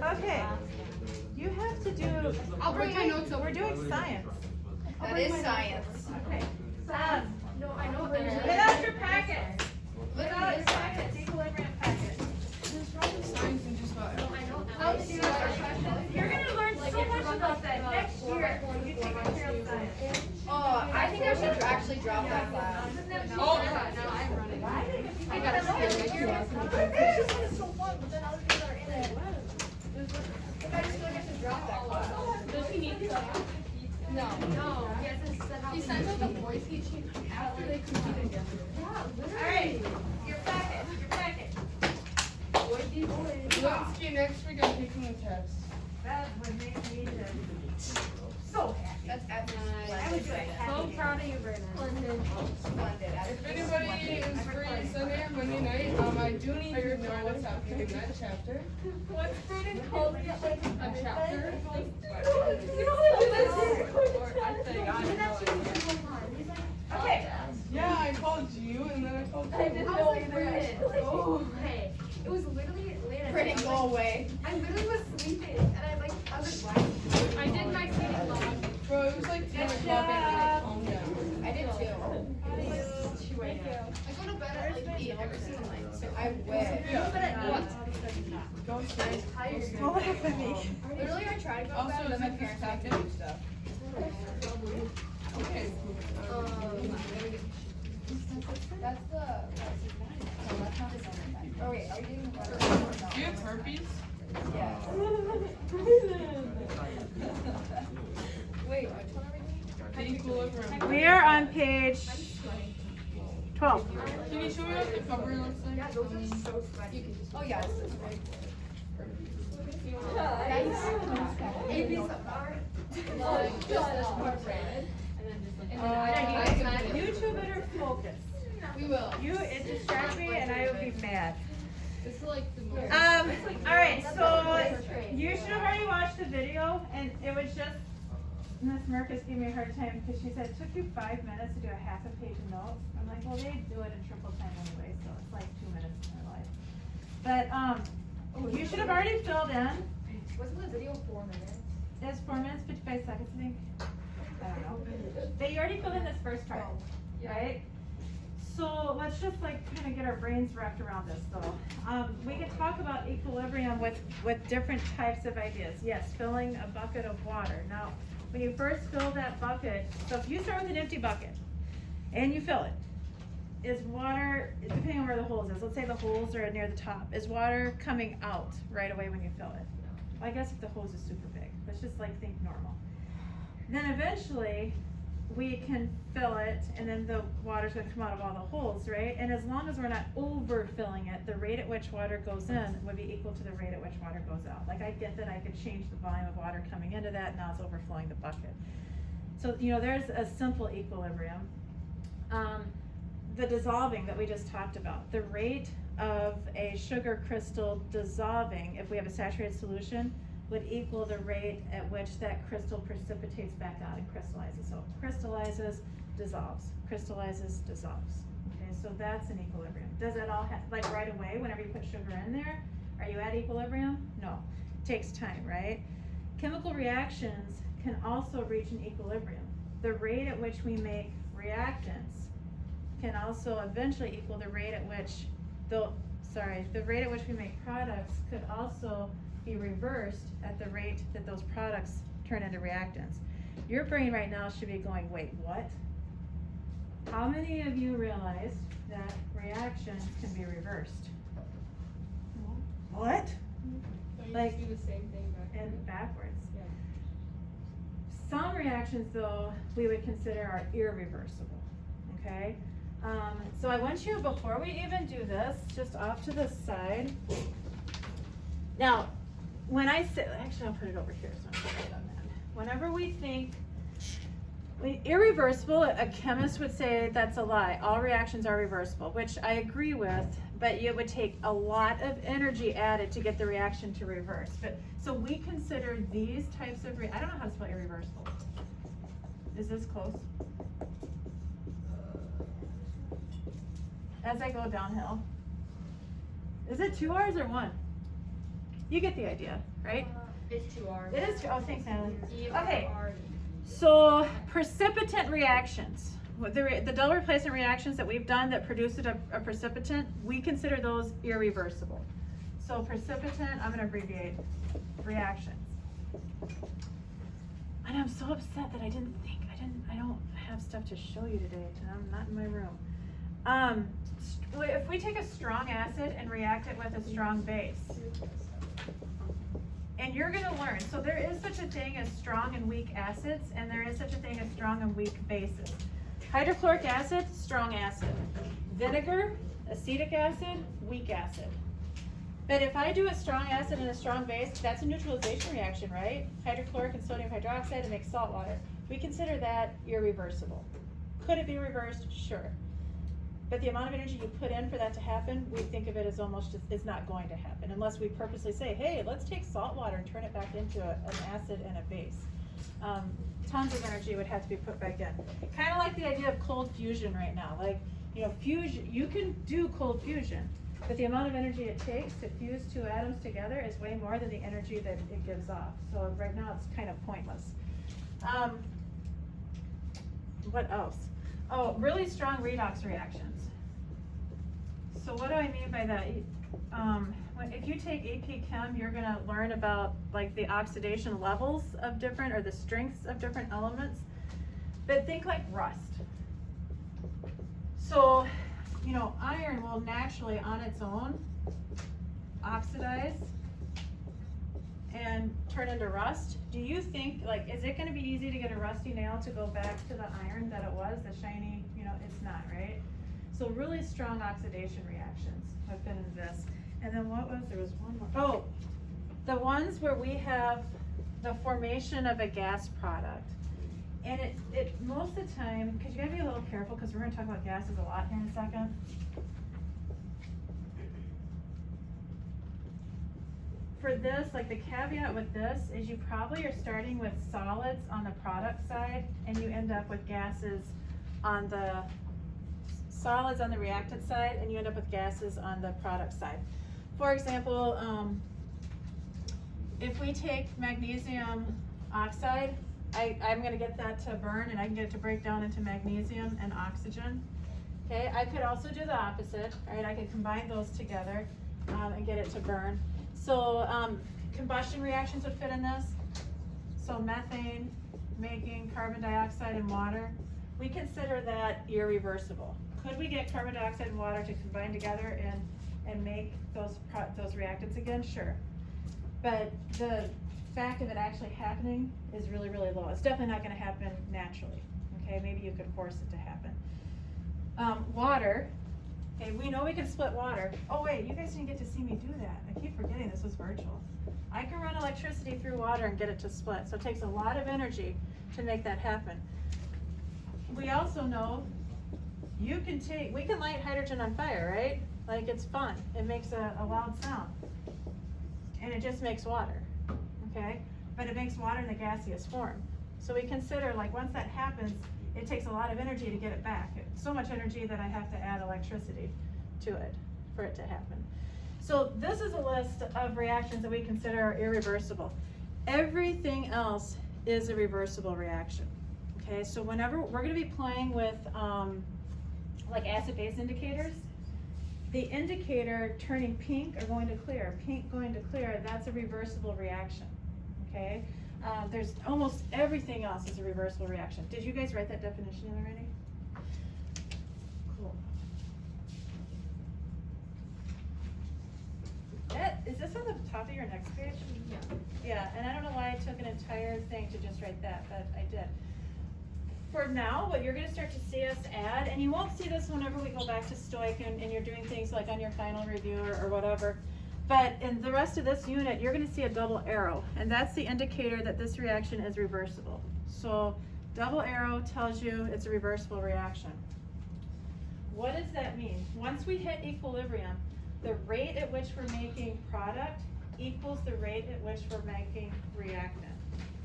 Okay. You have to do. I'll bring my notes over. We're doing science. That is science. Okay. No, I know what Get that is. out your packets. Get Literally out is your science. packets. Equilibrium packet. There's probably science in just about everything. How to do it. You're gonna learn so much about that next year when you take material science. Oh, I think I should actually drop that class. Oh, no, I'm running. I gotta see it. It's so fun, but then other people are in it. I just feel like I should drop that class. Does he need to? No. No. He sends out the voice teaching after they compete again. Alright. Your packet. Your packet. Lewinsky, next week I'm taking the test. That would make me so happy. That's absolutely I would do it. So proud of you, Brandon. splendid. If anybody is free Sunday or Monday night, I do need to know what's happening in that chapter. What's Brandon called it? A chapter? Okay. Yeah, I called you and then I called you. Oh, hey, it was literally late at Pretty night. go away. I literally was sleeping, and I was like, why? I did my seating log. Bro, it was like 10 o'clock at night. Calm down. I did too. Thank you. I go to bed at like 8 every single night, so I wish. Yeah. Go straight. Don't laugh at me. Literally, I try to go to Also, bed, is but my it this parents have to packet? do stuff. Okay. That's the. No, that's not the summer time. Oh wait, are you doing water? Do you have herpes? Yes. Wait, which one are we doing? The equilibrium. We are on page 12. Can you show me what the cover looks like? Yeah, those are so sweaty. Oh yes. AB's are Like just this part red. You two better focus. We will. It distracts me and I will be mad. This is like the most. Alright, so you should have already watched the video and it was just, Miss Marcus gave me a hard time because she said it took you 5 minutes to do a half a page of notes. I'm like, well, they do it in triple time anyway, so it's like 2 minutes in their life. But, you should have already filled in. Wasn't the video 4 minutes? It's 4 minutes, 55 seconds, I think. I don't know. But you already filled in this first part, right? So let's just like kind of get our brains wrapped around this though. We can talk about equilibrium with different types of ideas. Yes, filling a bucket of water. Now, when you first fill that bucket, so if you start with an empty bucket and you fill it, is water, depending on where the holes is, let's say the holes are near the top, is water coming out right away when you fill it? Well, I guess if the hose is super big, let's just like think normal. Then eventually, we can fill it and then the water's gonna come out of all the holes, right? And as long as we're not overfilling it, the rate at which water goes in would be equal to the rate at which water goes out. Like I get that I could change the volume of water coming into that, now it's overflowing the bucket. So, there's a simple equilibrium. The dissolving that we just talked about, the rate of a sugar crystal dissolving, if we have a saturated solution, would equal the rate at which that crystal precipitates back out and crystallizes. So crystallizes, dissolves, crystallizes, dissolves. Okay, so that's an equilibrium. Does it all like right away whenever you put sugar in there? Are you at equilibrium? No, it takes time, right? Chemical reactions can also reach an equilibrium. The rate at which we make reactants can also eventually equal the rate at which the rate at which we make products could also be reversed at the rate that those products turn into reactants. Your brain right now should be going, wait, what? How many of you realize that reactions can be reversed? What? So you Like- just do the same thing back And backwards. Yeah. Some reactions, though, we would consider are irreversible, okay? So I want you, before we even do this, just off to the side. Now, when I say, actually I'll put it over here so I'm right on that. Whenever we think, irreversible, a chemist would say that's a lie. All reactions are reversible, which I agree with, but it would take a lot of energy added to get the reaction to reverse. So we consider these types of, I don't know how to spell irreversible. Is this close? As I go downhill. Is it 2 R's or 1? You get the idea. right? It's 2 R's. It is, oh, thanks, Natalie. E-R-R-E. Okay, so precipitant reactions. The double replacement reactions that we've done that produce a precipitant, we consider those irreversible. So precipitant, I'm gonna abbreviate, reactions. And I'm so upset that I don't have stuff to show you today, and I'm not in my room. If we take a strong acid and react it with a strong base, and you're gonna learn, so there is such a thing as strong and weak acids, and there is such a thing as strong and weak bases. Hydrochloric acid, strong acid. Vinegar, acetic acid, weak acid. But if I do a strong acid and a strong base, that's a neutralization reaction, right? Hydrochloric and sodium hydroxide, it makes salt water. We consider that irreversible. Could it be reversed? Sure. But the amount of energy you put in for that to happen, we think of it as almost just, it's not going to happen unless we purposely say, hey, let's take salt water and turn it back into an acid and a base. Tons of energy would have to be put back in. Kind of like the idea of cold fusion right now. Like, you know, fusion, you can do cold fusion, but the amount of energy it takes to fuse two atoms together is way more than the energy that it gives off. So right now it's kind of pointless. What else? Oh, really strong redox reactions. So what do I mean by that? If you take AP Chem, you're gonna learn about like the oxidation levels of different, or the strengths of different elements. But think like rust. So, you know, iron will naturally on its own oxidize and turn into rust. Do you think, like, is it gonna be easy to get a rusty nail to go back to the iron that it was, the shiny, you know, it's not, right? So really strong oxidation reactions have been in this. And then there was one more. Oh, the ones where we have the formation of a gas product. And it most of the time, because you gotta be a little careful, because we're gonna talk about gases a lot here in a second. For this, like the caveat with this is you probably are starting with solids on the product side, and you end up with gases on the solids on the reactant side, and you end up with gases on the product side. For example, if we take magnesium oxide, I'm gonna get that to burn, and I can get it to break down into magnesium and oxygen. Okay, I could also do the opposite, right? I could combine those together and get it to burn. So combustion reactions would fit in this. So methane making carbon dioxide and water, we consider that irreversible. Could we get carbon dioxide and water to combine together and make those reactants again? Sure. But the fact of it actually happening is really, really low. It's definitely not going to happen naturally. Okay, maybe you could force it to happen. Water. Okay, we know we can split water. Oh wait, you guys didn't get to see me do that. I keep forgetting this was virtual. I can run electricity through water and get it to split. So it takes a lot of energy to make that happen. We also know we can light hydrogen on fire, right? Like, it's fun. It makes a loud sound. And it just makes water, okay? But it makes water in the gaseous form. So we consider, like, once that happens, it takes a lot of energy to get it back. It's so much energy that I have to add electricity to it for it to happen. So this is a list of reactions that we consider are irreversible. Everything else is a reversible reaction. Okay, so whenever we're going to be playing with like acid-base indicators, the indicator turning pink or going to clear, pink going to clear, that's a reversible reaction. Okay, there's almost everything else is a reversible reaction. Did you guys write that definition in already? Cool. Is this on the top of your next page? Yeah. Yeah, and I don't know why I took an entire thing to just write that, but I did. For now, what you're going to start to see us add, and you won't see this whenever we go back to Stoic and you're doing things like on your final review or whatever, but in the rest of this unit, you're going to see a double arrow, and that's the indicator that this reaction is reversible. So double arrow tells you it's a reversible reaction. What does that mean? Once we hit equilibrium, the rate at which we're making product equals the rate at which we're making reactant.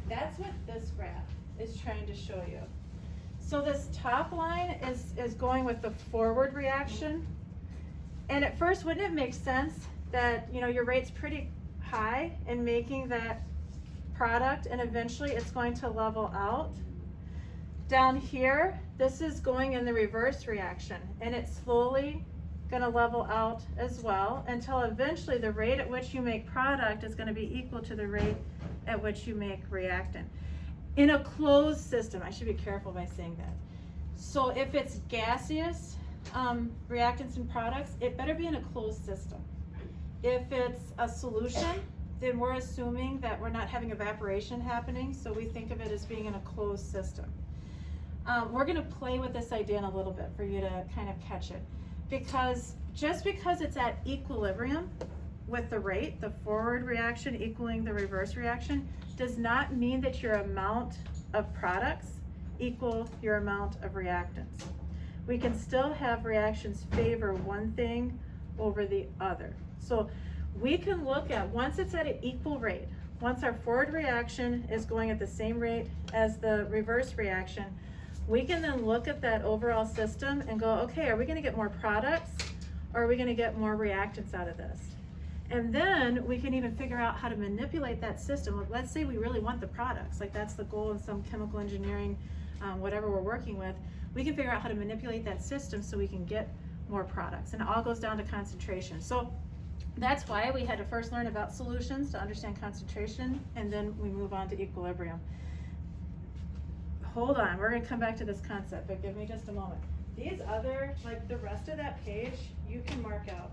That's what this graph is trying to show you. So this top line is going with the forward reaction. And at first, wouldn't it make sense that, you know, your rate's pretty high in making that product, and eventually it's going to level out. Down here, this is going in the reverse reaction, and it's slowly gonna level out as well until eventually the rate at which you make product is gonna be equal to the rate at which you make reactant. In a closed system, I should be careful by saying that. So if it's gaseous reactants and products, it better be in a closed system. If it's a solution, then we're assuming that we're not having evaporation happening, so we think of it as being in a closed system. We're gonna play with this idea in a little bit for you to kind of catch it. Because just because it's at equilibrium with the rate, the forward reaction equaling the reverse reaction, does not mean that your amount of products equal your amount of reactants. We can still have reactions favor one thing over the other. So we can look at, once it's at an equal rate, once our forward reaction is going at the same rate as the reverse reaction, we can then look at that overall system and go, okay, are we gonna get more products or are we gonna get more reactants out of this? And then we can even figure out how to manipulate that system. Let's say we really want the products, like that's the goal in some chemical engineering, whatever we're working with. We can figure out how to manipulate that system so we can get more products. And it all goes down to concentration. So that's why we had to first learn about solutions to understand concentration, and then we move on to equilibrium. Hold on, we're gonna come back to this concept, but give me just a moment. These other, like the rest of that page, you can mark out.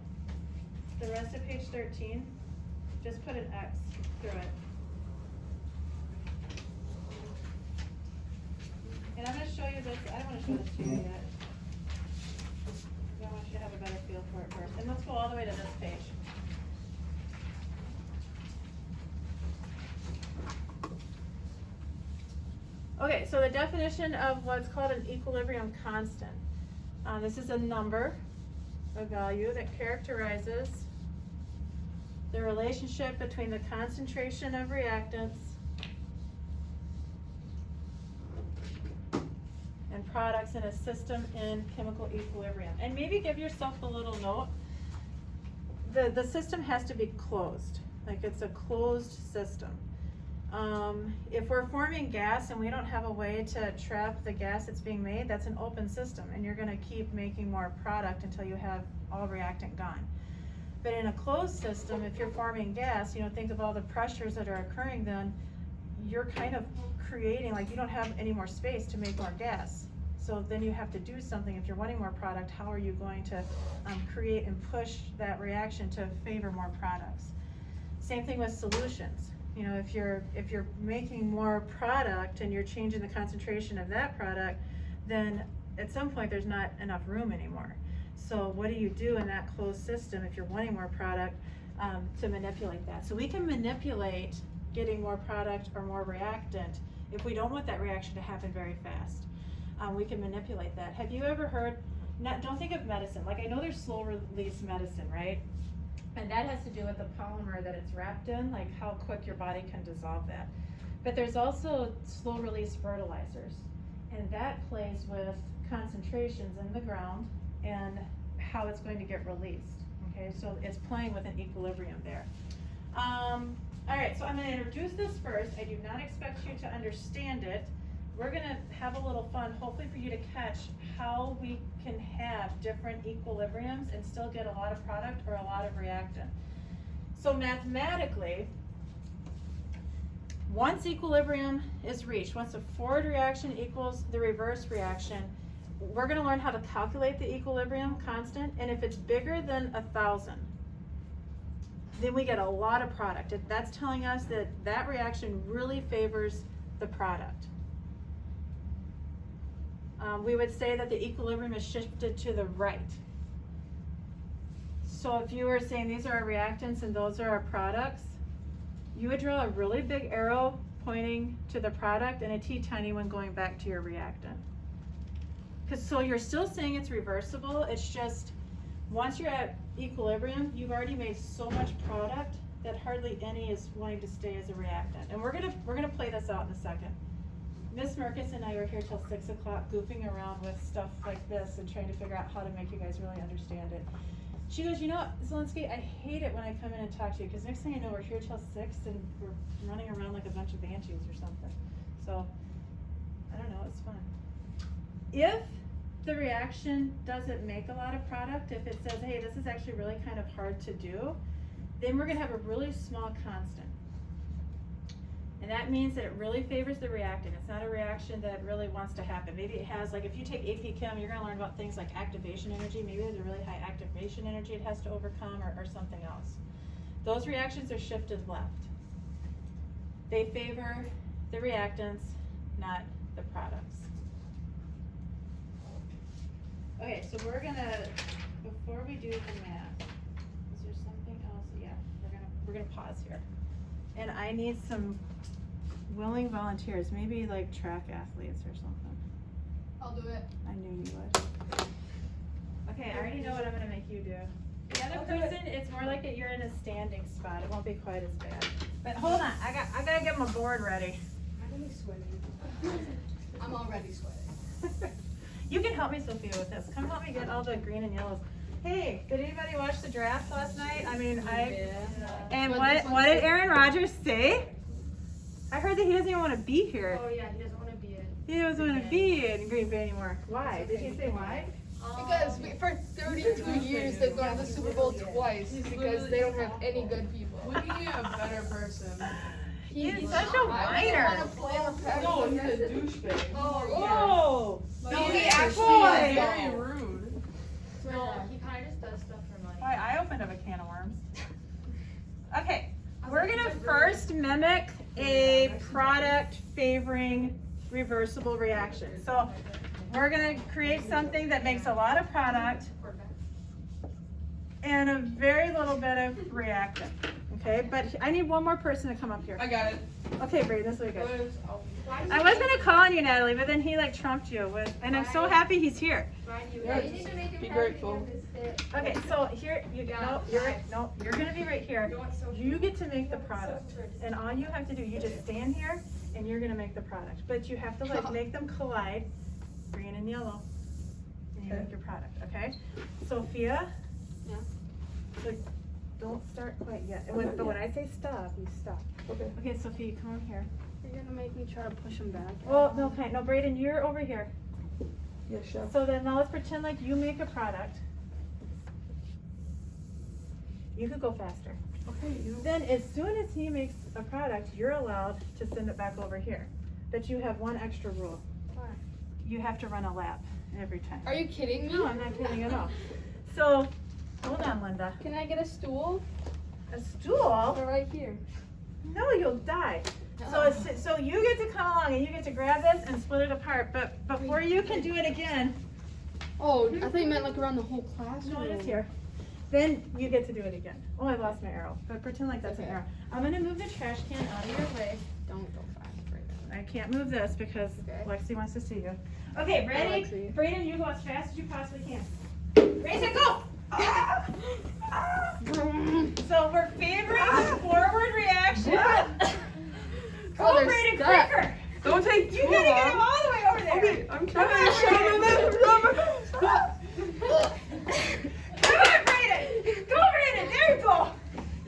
The rest of page 13, just put an X through it. And I'm gonna show you this, I don't wanna show this to you yet. I want you to have a better feel for it first. And let's go all the way to this page. Okay, so the definition of what's called an equilibrium constant. This is a number, a value that characterizes the relationship between the concentration of reactants and products in a system in chemical equilibrium. And maybe give yourself a little note. The system has to be closed, like it's a closed system. If we're forming gas and we don't have a way to trap the gas that's being made, that's an open system, and you're gonna keep making more product until you have all reactant gone. But in a closed system, if you're forming gas, think of all the pressures that are occurring, then you're kind of creating, like you don't have any more space to make more gas. So then you have to do something. If you're wanting more product, how are you going to create and push that reaction to favor more products? Same thing with solutions. If you're making more product and you're changing the concentration of that product, then at some point there's not enough room anymore. So what do you do in that closed system if you're wanting more product to manipulate that? So we can manipulate getting more product or more reactant if we don't want that reaction to happen very fast. We can manipulate that. Have you ever heard, don't think of medicine, like I know there's slow release medicine, right? And that has to do with the polymer that it's wrapped in, like how quick your body can dissolve that. But there's also slow release fertilizers, and that plays with concentrations in the ground and how it's going to get released. Okay, so it's playing with an equilibrium there. All right, so I'm going to introduce this first. I do not expect you to understand it. We're going to have a little fun, hopefully for you to catch how we can have different equilibriums and still get a lot of product or a lot of reactant. So mathematically, once equilibrium is reached, once the forward reaction equals the reverse reaction, we're going to learn how to calculate the equilibrium constant, and if it's bigger than 1,000, then we get a lot of product. That's telling us that that reaction really favors the product. We would say that the equilibrium is shifted to the right. So if you were saying these are our reactants and those are our products, you would draw a really big arrow pointing to the product and a teeny one going back to your reactant. So you're still saying it's reversible, it's just once you're at equilibrium, you've already made so much product that hardly any is wanting to stay as a reactant. And we're gonna play this out in a second. Miss Merkis and I were here till 6 o'clock goofing around with stuff like this and trying to figure out how to make you guys really understand it. She goes, you know, Zelensky, I hate it when I come in and talk to you, because next thing I know, we're here till 6 and we're running around like a bunch of banshees or something. So, I don't know, it's fun. If the reaction doesn't make a lot of product, if it says, hey, this is actually really kind of hard to do, then we're gonna have a really small constant. And that means that it really favors the reactant. It's not a reaction that really wants to happen. Maybe it has, like if you take AP Chem, you're gonna learn about things like activation energy. Maybe there's a really high activation energy it has to overcome or something else. Those reactions are shifted left. They favor the reactants, not the products. Okay, so we're gonna, before we do the math, is there something else? Yeah, we're gonna pause here. And I need some willing volunteers, maybe like track athletes or something. I'll do it. I knew you would. Okay, I already know what I'm gonna make you do. The other person, it's more like that you're in a standing spot. It won't be quite as bad. But hold on, I gotta get my board ready. I'm really sweating. I'm already sweating. You can help me, Sophia, with this. Come help me get all the green and yellows. Hey, did anybody watch the draft last night? I mean, and what did Aaron Rodgers say? I heard that he doesn't even want to be here. Oh yeah, he doesn't want to be it. He doesn't want to be in Green Bay anymore. Why? Did he say why? Because for 32 years they've gone to the Super Bowl twice because they don't have any good people. We need a better person. He's such a I whiner. don't want to play on the Packers. No, he's a douchebag. Oh, yeah. Whoa! No, he he actually actually is is very rude. No, he kind of just does stuff for money. Boy, I opened up a can of worms. Okay, we're gonna first mimic a product favoring reversible reaction. So we're gonna create something that makes a lot of product and a very little bit of reactant. Okay, but I need one more person to come up here. I got it. Okay, Bree, this will be good. Why do I was gonna call on you, Natalie, but then he like trumped you with, and I'm so happy he's here. you Yeah, you need to make him be happy grateful. with this bit. Okay, so here, you're gonna be right here. You get to make the product, and all you have to do, you just stand here, and you're gonna make the product. But you have to like make them collide, green and yellow, and you make your product, okay? Sophia? Yeah. So don't start quite yet. But when I say stop, you stop. Okay. Okay, Sophia, come over here. You're gonna make me try to push him back. Well, no, okay, no, Braden, you're over here. Yes, chef. So then now let's pretend like you make a product. You could go faster. Okay, you. Then as soon as he makes a product, you're allowed to send it back over here. But you have one extra rule. Why? You have to run a lap every time. Are you kidding me? No, I'm not kidding at all. So, hold on, Linda. Can I get a stool? A stool? Or right here. No, you'll die. So you get to come along and you get to grab this and split it apart. But before you can do it again, Oh, I thought you meant like around the whole classroom. no, it is here. Then you get to do it again. Oh, I lost my arrow. But pretend like that's an arrow. I'm gonna move the trash can out of your way. Don't go fast right now. I can't move this because Okay. Lexi wants to see you. Okay, ready? Lexi. Brayden, you go as fast as you possibly can. Race it, go! So we're favoring the forward reaction. Go, Oh, they're Brayden, stuck. quicker! Don't take You too gotta get him long. all the way over there. Okay, I'm Come trying. on, Brayden. Come on, Brayden! Go, Brayden! There you go!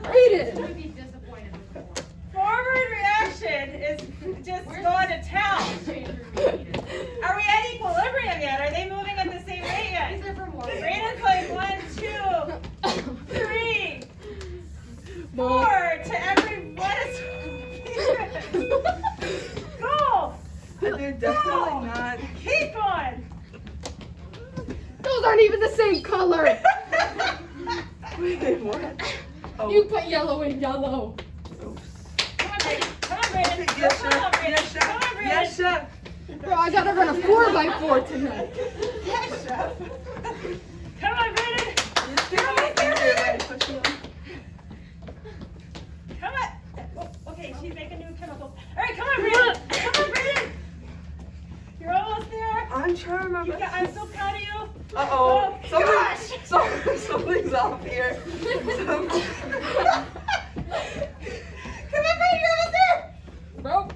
Brayden! would be disappointed with the one. Forward reaction is just going to town. Are we at equilibrium yet? Are they moving at the same rate yet? These are from one. Brayden's like 1, 2, 3, 4 to every one is. Go! They're definitely not. Keep going! Those aren't even the same color! Wait, what? Oh. You put yellow in yellow. Oops. Come on, Brayden. Come on, Brayden. Yes, Come on, chef. Brayden. Yes, Come on, chef. Brayden. Yes, chef. Bro, I gotta run a 4x4 tonight. Yes, chef. Come on, Brayden. Come on, Brayden. Come on. Oh, okay, she's making new chemicals. All right, come on, Brayden. Come on, Brayden. You're almost there. I'm trying my You best. got, I'm so proud of you. Uh-oh. Oh, gosh. Something's off here. Come on, Brayden, you're almost there. Bro,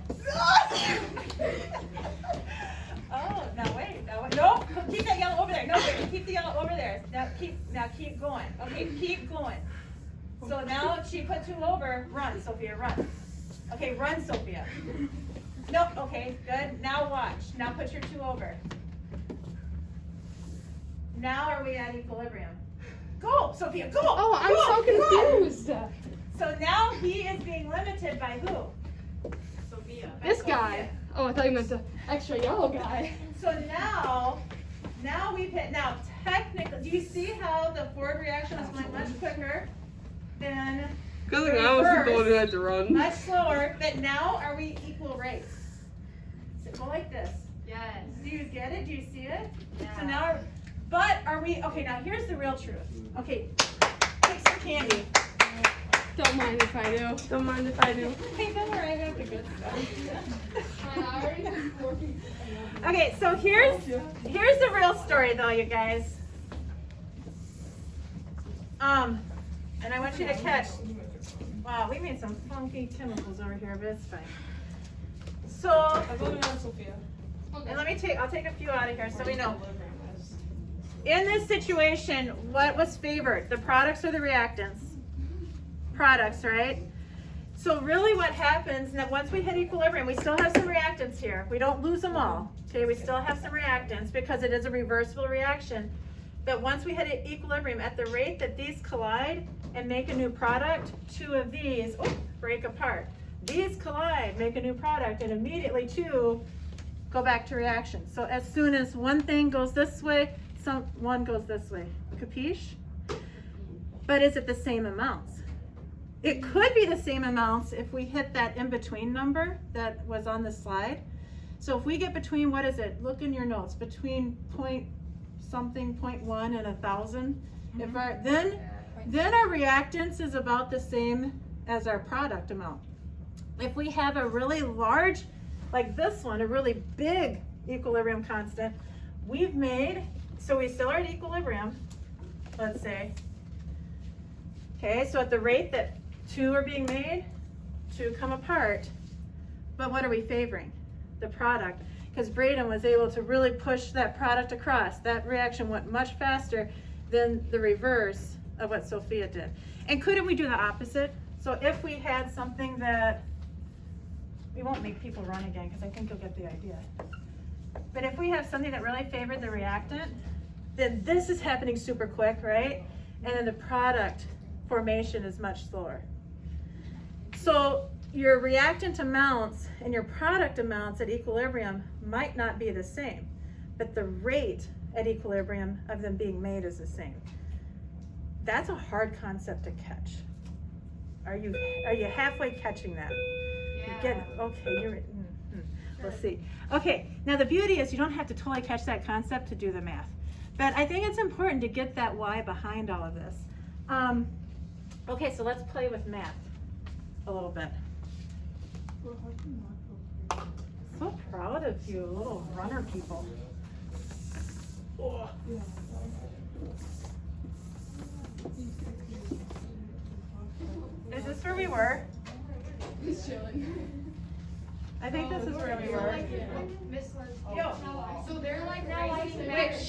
Oh, now wait. Nope. Keep that yellow over there. No, Brayden, keep the yellow over there. Now keep going. Okay, keep going. So now she put 2 over. Run, Sophia, run. Okay, run, Sophia. No, okay, good. Now watch. Now put your 2 over. Now are we at equilibrium? Go, Sophia, go! Oh, I'm go, so go. confused. So now he is being limited by who? Sophia. By This Sophia. guy. Oh, I thought you meant the extra yellow guy. So now we've hit, now technically, do you see how the forward reaction is going much quicker than Good thing I was the one who had to run. much slower, but now are we equal rates? So go like this. Yes. Do you get it? Do you see it? Yeah. So now, but are we, okay, now here's the real truth. Okay, take some candy. Don't mind if I do. Don't mind if I do. Hey, don't worry, I have the good stuff. My eye is working. Okay, so here's the real story though, you guys. And I want you to catch, wow, we made some funky chemicals over here, but it's fine. So, and I'll take a few out of here so we know. In this situation, what was favored? The products or the reactants? Products, right? So really what happens, now once we hit equilibrium, we still have some reactants here. We don't lose them all, okay? We still have some reactants because it is a reversible reaction. But once we hit equilibrium, at the rate that these collide and make a new product, 2 of these break apart. These collide, make a new product, and immediately 2 go back to reaction. So as soon as one thing goes this way, one goes this way. Capiche? But is it the same amounts? It could be the same amounts if we hit that in-between number that was on the slide. So if we get between, what is it? Look in your notes, between point something, 0.1 and 1,000. If our, then our reactance is about the same as our product amount. If we have a really large, like this one, a really big equilibrium constant, we've made, so we still are at equilibrium, let's say. Okay, so at the rate that 2 are being made, 2 come apart, but what are we favoring? The product, because Braden was able to really push that product across. That reaction went much faster than the reverse of what Sophia did. And couldn't we do the opposite? So if we had something that, we won't make people run again because I think you'll get the idea. But if we have something that really favored the reactant, then this is happening super quick, right? And then the product formation is much slower. So your reactant amounts and your product amounts at equilibrium might not be the same, but the rate at equilibrium of them being made is the same. That's a hard concept to catch. Are you halfway catching that? Yeah. You get it? Okay, you're, we'll see. Okay, now the beauty is you don't have to totally catch that concept to do the math, but I think it's important to get that why behind all of this. Okay, so let's play with math a little bit. So proud of you, little runner people. Oh. Is this where we were? He's chilling. I think this is where we were. Miss Liz. Yo. So they're like racing back.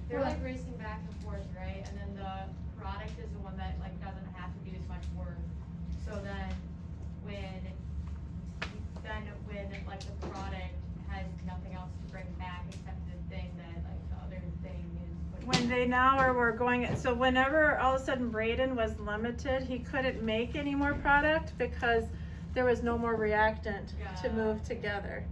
They're like racing back and forth, right? And then the product is the one that like doesn't have to do as much work. So then when like the product has nothing else to bring back except the thing that like the other thing is. When they now we're going, so whenever all of a sudden Braden was limited, he couldn't make any more product because there was no more reactant to move together.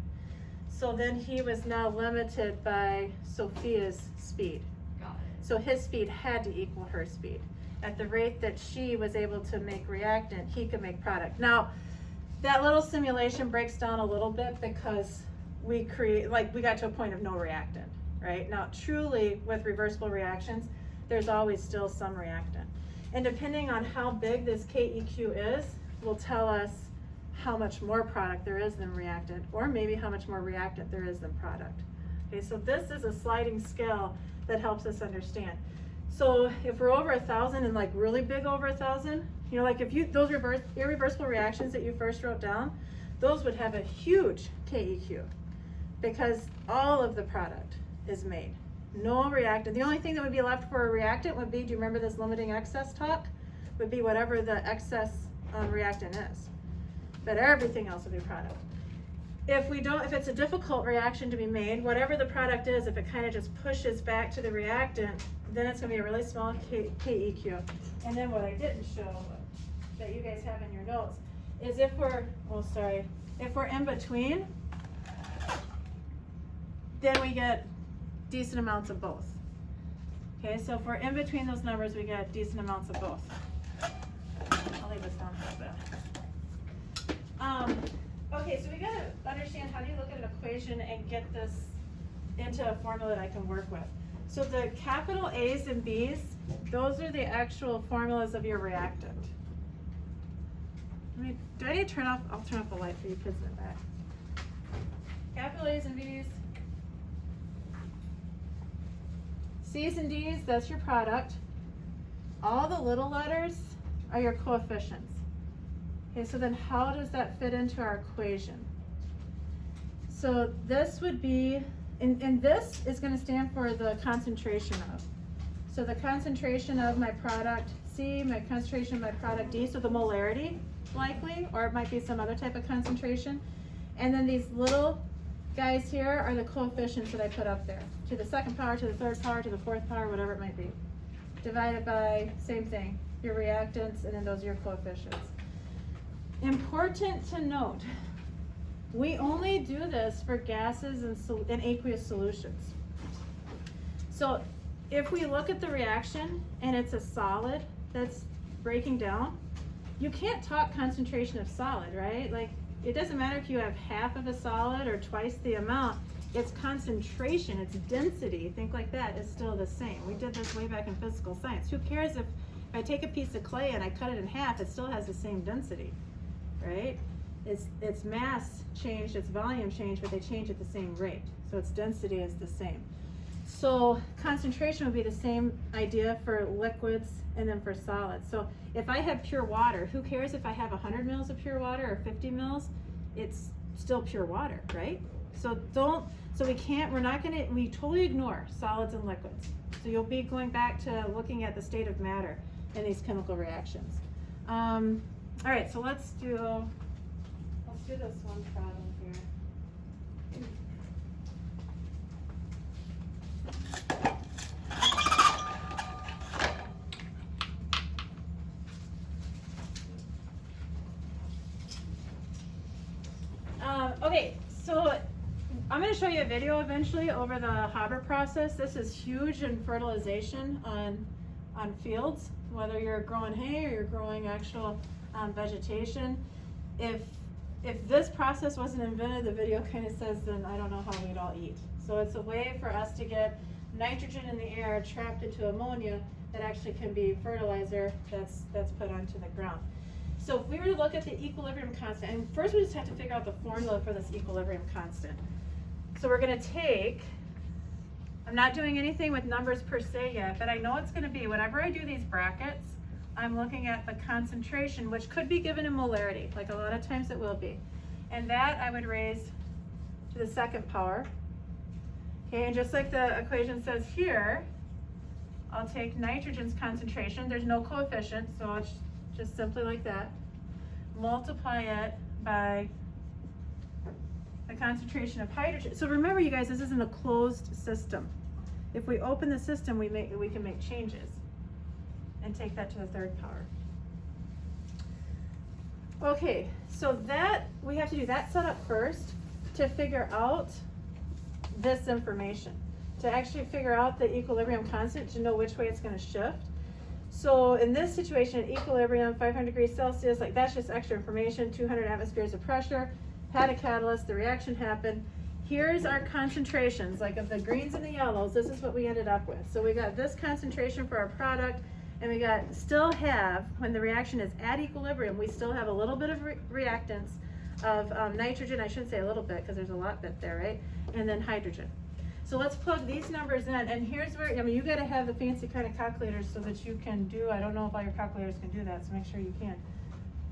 So then he was now limited by Sophia's speed. Got it. So his speed had to equal her speed. At the rate that she was able to make reactant, he could make product. Now, that little simulation breaks down a little bit because we got to a point of no reactant, right? Now, truly, with reversible reactions, there's always still some reactant. And depending on how big this KEQ is, will tell us how much more product there is than reactant, or maybe how much more reactant there is than product. Okay, so this is a sliding scale that helps us understand. So if we're over 1,000 and like really big over 1,000, you know, like if you, those irreversible reactions that you first wrote down, those would have a huge KEQ because all of the product is made No reactant. The only thing that would be left for a reactant would be, do you remember this limiting excess talk? Would be whatever the excess reactant is. But everything else would be product. If it's a difficult reaction to be made, whatever the product is, if it kind of just pushes back to the reactant, then it's gonna be a really small KEQ. And then what I didn't show, that you guys have in your notes, is if we're in between, then we get decent amounts of both. Okay, so if we're in between those numbers, we get decent amounts of both. I'll leave this down for a bit. Okay, so we gotta understand how do you look at an equation and get this into a formula that I can work with. So the capital A's and B's, those are the actual formulas of your reactant. Do I need to turn off? I'll turn off the light for you kids in the back. Capital A's and B's. C's and D's, that's your product. All the little letters are your coefficients. Okay, so then how does that fit into our equation? So this would be, and this is going to stand for the concentration of. So the concentration of my product C, my concentration of my product D, so the molarity likely, or it might be some other type of concentration. And then these little guys here are the coefficients that I put up there. To the second power, to the third power, to the fourth power, whatever it might be. Divided by, same thing, your reactants, and then those are your coefficients. Important to note, we only do this for gases and aqueous solutions. So if we look at the reaction and it's a solid that's breaking down, you can't talk concentration of solid, right? Like, it doesn't matter if you have half of a solid or twice the amount, its concentration, its density, think like that, is still the same. We did this way back in physical science. Who cares if I take a piece of clay and I cut it in half, it still has the same density, right? Its mass changed, its volume changed, but they change at the same rate. So its density is the same. So concentration would be the same idea for liquids and then for solids. So if I have pure water, who cares if I have 100 mils of pure water or 50 mils? It's still pure water, right? So we totally ignore solids and liquids. So you'll be going back to looking at the state of matter in these chemical reactions. All right, so let's do this one problem here. Okay, so I'm going to show you a video eventually over the Haber process. This is huge in fertilization on fields, whether you're growing hay or you're growing actual vegetation. If this process wasn't invented, the video kind of says, then I don't know how we'd all eat. So it's a way for us to get nitrogen in the air trapped into ammonia that actually can be fertilizer that's put onto the ground. So if we were to look at the equilibrium constant, and first we just have to figure out the formula for this equilibrium constant. So we're going to take, I'm not doing anything with numbers per se yet, but I know it's going to be, whenever I do these brackets, I'm looking at the concentration, which could be given in molarity, like a lot of times it will be. And that I would raise to the second power. Okay, and just like the equation says here, I'll take nitrogen's concentration. There's no coefficient, so it's just simply like that. Multiply it by the concentration of hydrogen. So remember, you guys, this isn't a closed system. If we open the system, we can make changes and take that to the third power. Okay, so that we have to do that setup first to figure out this information, to actually figure out the equilibrium constant, to know which way it's going to shift. So in this situation, at equilibrium, 500 degrees Celsius, like that's just extra information, 200 atmospheres of pressure, had a catalyst, the reaction happened. Here's our concentrations, like of the greens and the yellows, this is what we ended up with. So we got this concentration for our product, and we still have, when the reaction is at equilibrium, we still have a little bit of reactants of nitrogen, I shouldn't say a little bit, because there's a lot bit there, right? And then hydrogen. So let's plug these numbers in, and here's where, I mean, you gotta have the fancy kind of calculators so that you can do, I don't know if all your calculators can do that, so make sure you can.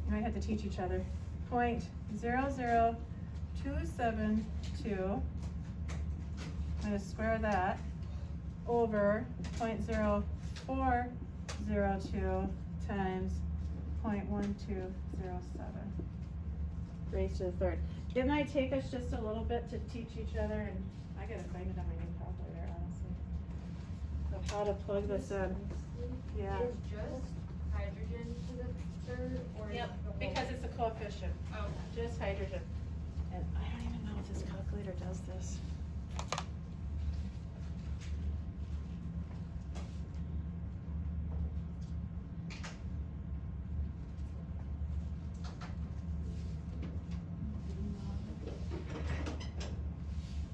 You might have to teach each other. 0.00272, I'm gonna square that. over 0.0402 times 0.1207 raised to the third. It might take us just a little bit to teach each other, and I gotta find it on my new calculator, honestly, of how to plug this in. Yeah. Is just hydrogen to the third, or is Yep, the whole? because it's a coefficient, Oh, okay. just hydrogen. And I don't even know if this calculator does this.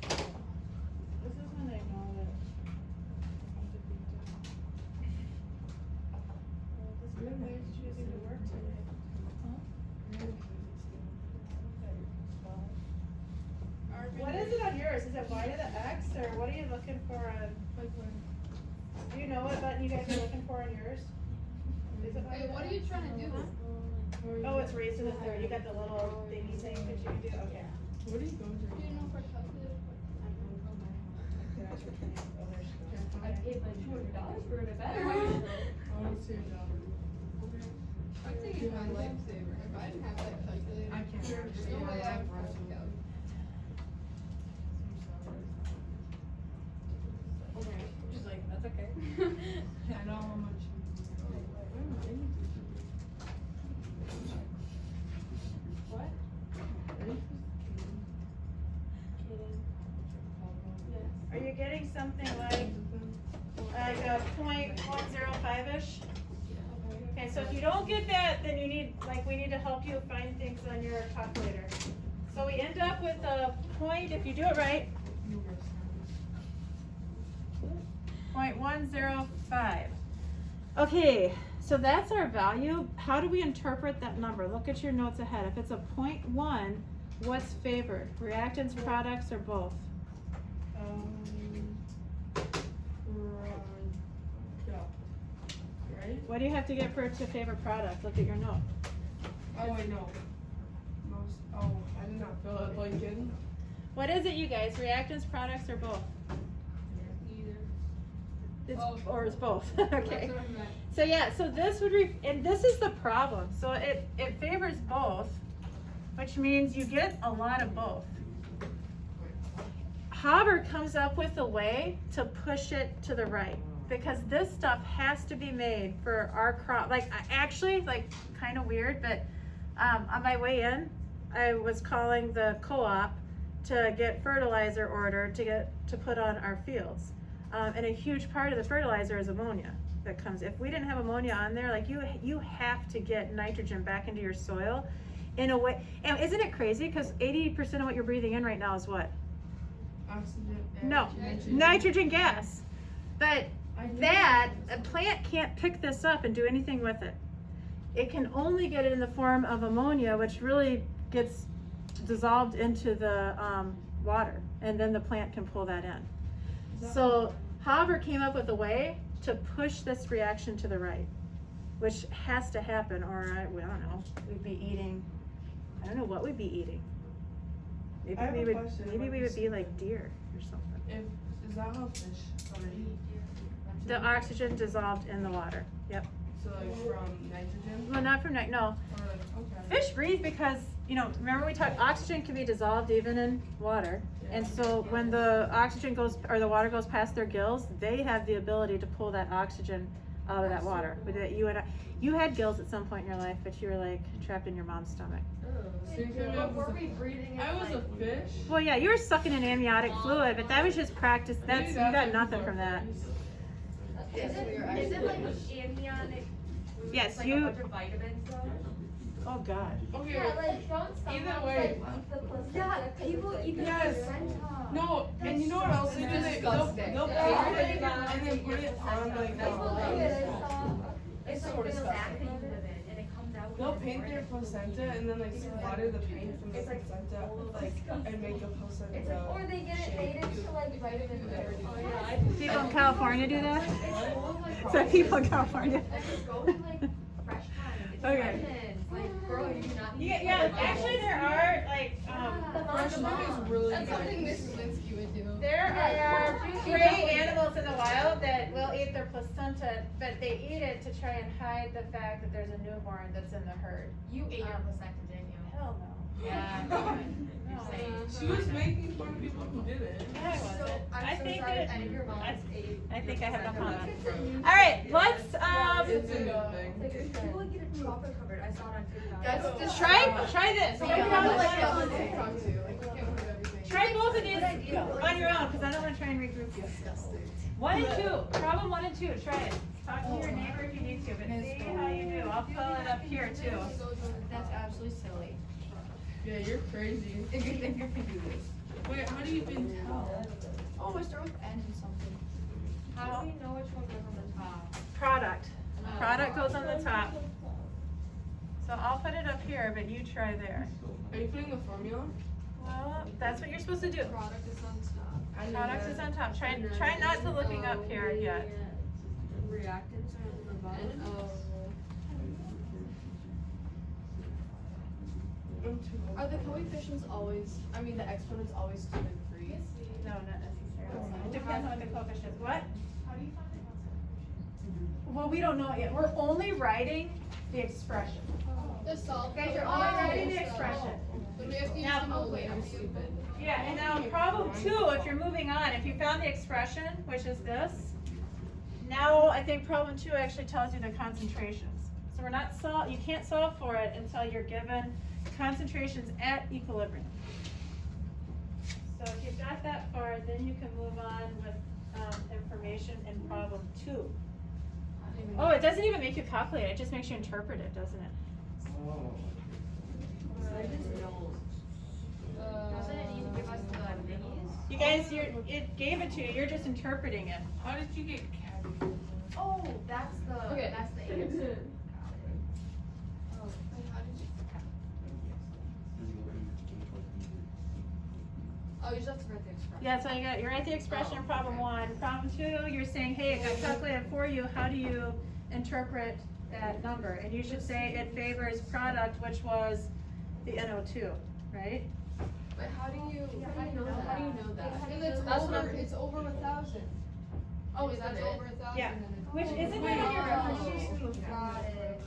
This is when I know that. This calculator's choosing to work today. What is it on yours? Is it Y to the X, or what are you looking for on? Do you know what button you guys are looking for on yours? Is it Y Hey, to what the are you X? trying to do? Oh, it's raised to the third. You got the little thingy thing that you can do, okay. What are you going to? Do you know for calculator? I paid like $200 for it, I bet. I want to see your job. I think it's my lifesaver. If I didn't have that calculator, I can't there's no way I would have calculator. She's like, that's okay. I know how much. What? Are you getting something like a 0.105-ish? Okay, so if you don't get that, then you need, we need to help you find things on your calculator. So we end up with a point, if you do it right, 0.105. Okay, so that's our value. How do we interpret that number? Look at your notes ahead. If it's a 0.1, what's favored? Reactants, products, or both? Right? What do you have to get for it to favor product? Look at your note. Oh, I know. Most, oh, I did not fill it like in. What is it, you guys? Reactants, products, or both? Either. It's, Both. or it's both. Okay. That's what I meant. So yeah, so this would and this is the problem. So it favors both, which means you get a lot of both. Haber comes up with a way to push it to the right, because this stuff has to be made for our crop. Actually, kind of weird, but on my way in, I was calling the co-op to get fertilizer ordered to put on our fields. And a huge part of the fertilizer is ammonia that comes. If we didn't have ammonia on there, you have to get nitrogen back into your soil in a way. And isn't it crazy? Because 80% of what you're breathing in right now is what? Oxygen. No, nitrogen gas. But a plant can't pick this up and do anything with it. It can only get it in the form of ammonia, which really gets dissolved into the water, and then the plant can pull that in. So Haber came up with a way to push this reaction to the right, which has to happen, or I don't know, we'd be eating, I don't know what we'd be eating. Maybe I have a we would, question. maybe we would be like deer or something. Is that how fish already? The oxygen dissolved in the water, yep. So from nitrogen? Well, not from no. Or okay. Fish breathe because, remember we talked, oxygen can be dissolved even in water. And so when the oxygen goes, or the water goes past their gills, they have the ability to pull that oxygen out of that water. You had gills at some point in your life, but you were trapped in your mom's stomach. But were we breathing I was a fish. Well, yeah, you were sucking in amniotic fluid, but that was just practice. You got nothing from that. Is it like amniotic? Yes, like you- a bunch of vitamins though? Oh, God. Okay. don't Either way. eat the placenta. Yeah, people eat the Yes. placenta. No, and you know what else they do? They'll paint it and then put it on It's It's like sort of feels disgusting. acne in it, and it comes out. They'll paint their placenta and then splatter the paint from the placenta and make the placenta. It's like, or they get it made into vitamin therapy. Oh, yeah, People in California do that? It's full of, So people in California. And it goes fresh time. It's Okay. vitamins. Like, girl, you do not need. Yeah, actually there are like, Fresh time is really That's good. something Miss Linsky would do. there are gray animals in the wild that will eat their placenta, but they eat it to try and hide the fact that there's a newborn that's in the herd. You ate your placenta, didn't you? Hell no. Yeah. No. You're saying. She was making fun of people who did it. No, I wasn't. I'm I so think sorry if that, any of your moms I- ate. I think I have no placenta. comment. Alright, let's, It's a new thing. People like get it chocolate covered. I saw it on TikTok. That's try this. So You we can probably probably like that like on TikTok too. Like we can't put everything. try both of these on your own, cause I don't wanna try and regroup you. 1 and 2, problem 1 and 2, try it. Talk to your neighbor if you need to, but see how you do. I'll pull it up here too. That's absolutely silly. Yeah, you're crazy. If you think you can do this. Wait, how do you even tell? Oh, I start with N and something. How do you know which one goes on the top? Product. Product goes on the top. So I'll put it up here, but you try there. Are you putting the formula? Well, that's what you're supposed to do. Product is on top. Product is on top. Try not to looking up here yet. Reactants are on the bottom. I'm too old. Are the coefficients always, I mean, the exponents always 2 and 3? No, not necessarily. It depends on what the coefficient is. What? Well, we don't know it yet. We're only writing the expression. The salt. Guys, you're only writing the expression. But we have to use Now- them all the way. I'm stupid. Yeah, and now problem 2, if you're moving on, if you found the expression, which is this, now I think problem 2 actually tells you the concentrations. So we're not you can't solve for it until you're given concentrations at equilibrium. So if you've got that far, then you can move on with information in problem 2. Oh, it doesn't even make you calculate, it just makes you interpret it, doesn't it? Doesn't it need to give us the minis? You guys, it gave it to you, you're just interpreting it. How did you get caddy? Oh, that's the answer. Wait, how did you? Oh, you just have to write the expression. Yeah, so you write the expression in problem 1. Problem 2, you're saying, hey, it got calculated for you, how do you interpret that number? And you should say it favors product, which was the NO2, right? But how do you know that? How do you know that? Because it's over 1,000. Oh, is that it? over 1,000? Yeah. Which isn't that in your reference sheet? Got it.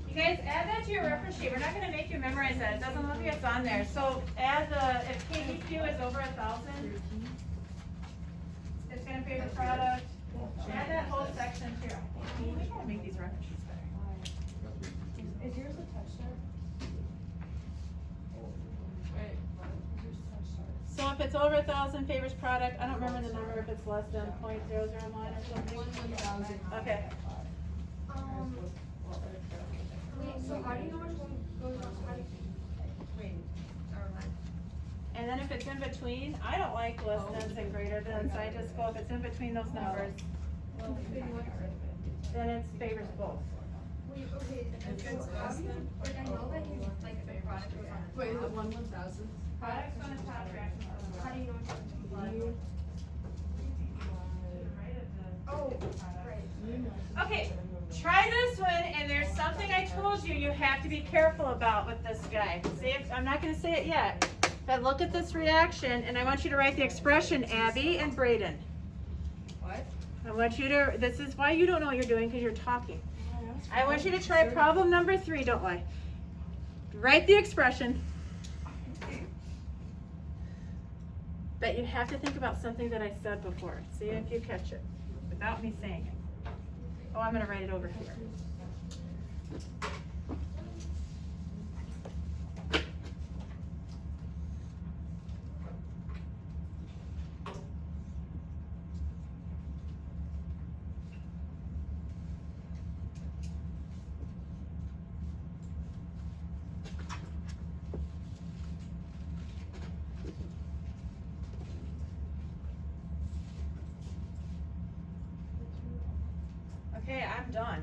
You guys, add that to your reference sheet. We're not gonna make you memorize that. It doesn't look like it's on there. So add if KDQ is over 1,000, it's gonna favor product. Add that whole section to your, we gotta make these reference sheets better. Is yours a touch start? Wait, So if it's over 1,000, favors product. I don't remember the number if it's less than 0.001 or something. 1,000. Okay. Wait, so how do you know which one goes on? How do you? Wait, never mind. And then if it's in between, I don't like less than and greater than, so I just go, if it's in between those numbers, then it favors both. Wait, okay, if it's less than, like, I know that you, like, the product goes on. Wait, is it 1,000? Product's on the top, reaction on the How do you know which one's Oh, right. okay, try this one, and there's something I told you have to be careful about with this guy. See, I'm not gonna say it yet, but look at this reaction, and I want you to write the expression, Abby and Braden. What? I want you to, this is why you don't know what you're doing, because you're talking. I want you to try problem number 3, don't lie. Write the expression. But you have to think about something that I said before. See if you catch it, without me saying it. Oh, I'm gonna write it over here. Okay, I'm done.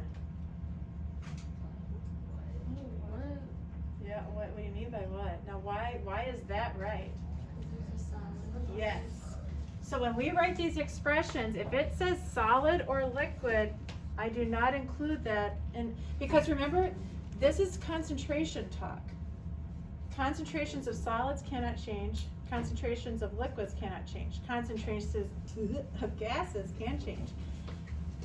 Yeah, what do you mean by what? Now, why is that right? Yes. So when we write these expressions, if it says solid or liquid, I do not include that in, because remember, this is concentration talk. Concentrations of solids cannot change, concentrations of liquids cannot change, concentrations of gases can change,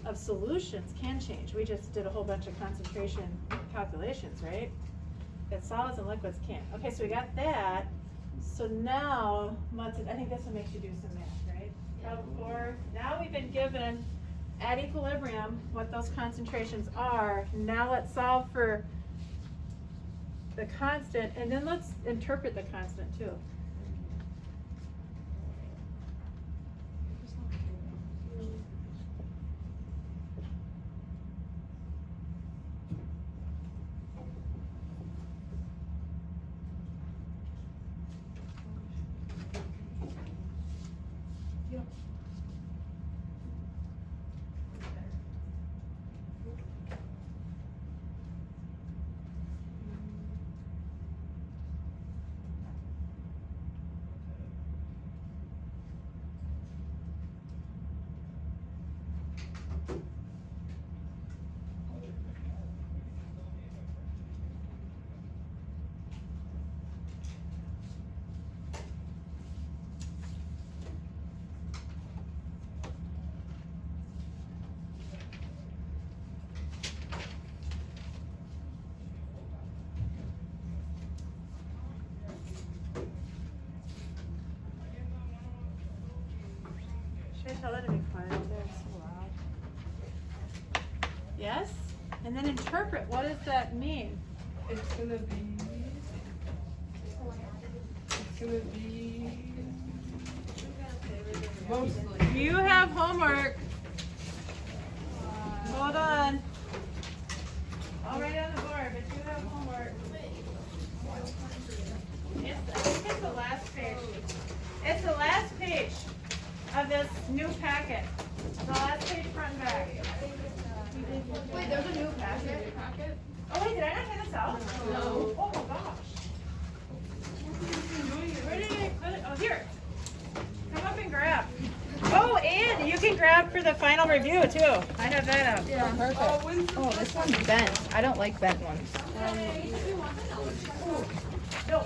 of solutions can change. We just did a whole bunch of concentration calculations, right? But solids and liquids can't. Okay, so we got that. So now, Munson, I think this one makes you do some math, right? Problem 4. Now we've been given at equilibrium what those concentrations are. Now let's solve for the constant, and then let's interpret the constant too. Should I tell that to be quiet out there? It's so loud. Yes? And then interpret, what does that mean? It's gonna be mostly. You have homework. Hold on. I'll write it on the board, but you have homework. I think it's the last page. It's the last page of this new packet. The last page front and back. Wait, there's a new packet? Oh wait, did I not hand this out? No. Oh my gosh. Where did I put it? Oh, here. Come up and grab. Oh, and you can grab for the final review too. I have that up. Yeah. Perfect. Oh, this one's bent. I don't like bent ones. No.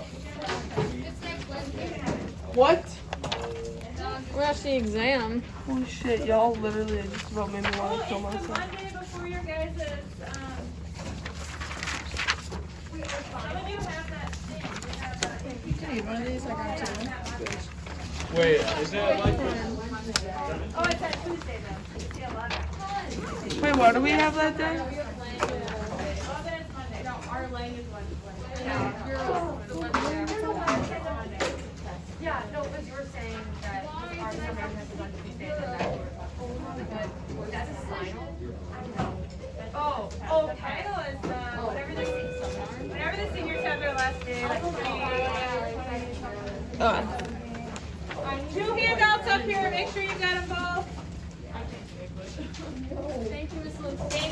It's next Wednesday. What? We're actually exam. Holy shit, y'all literally just about made me Oh, want to it's kill the myself. Monday before your guys' some of you have that thing. You have that. One of these I got too. Wait, is that like this? Oh, it's that Tuesday then. It's the 11th. Wait, what do we have that day? Oh, then it's Monday. No, our language Yeah, no, because you were saying that our program has on Tuesday and that you were talking. But that's a final? Oh, title is whenever the seniors have their last day. Like two handouts up here. Make sure you got them both. Thank you, Miss Lindsay.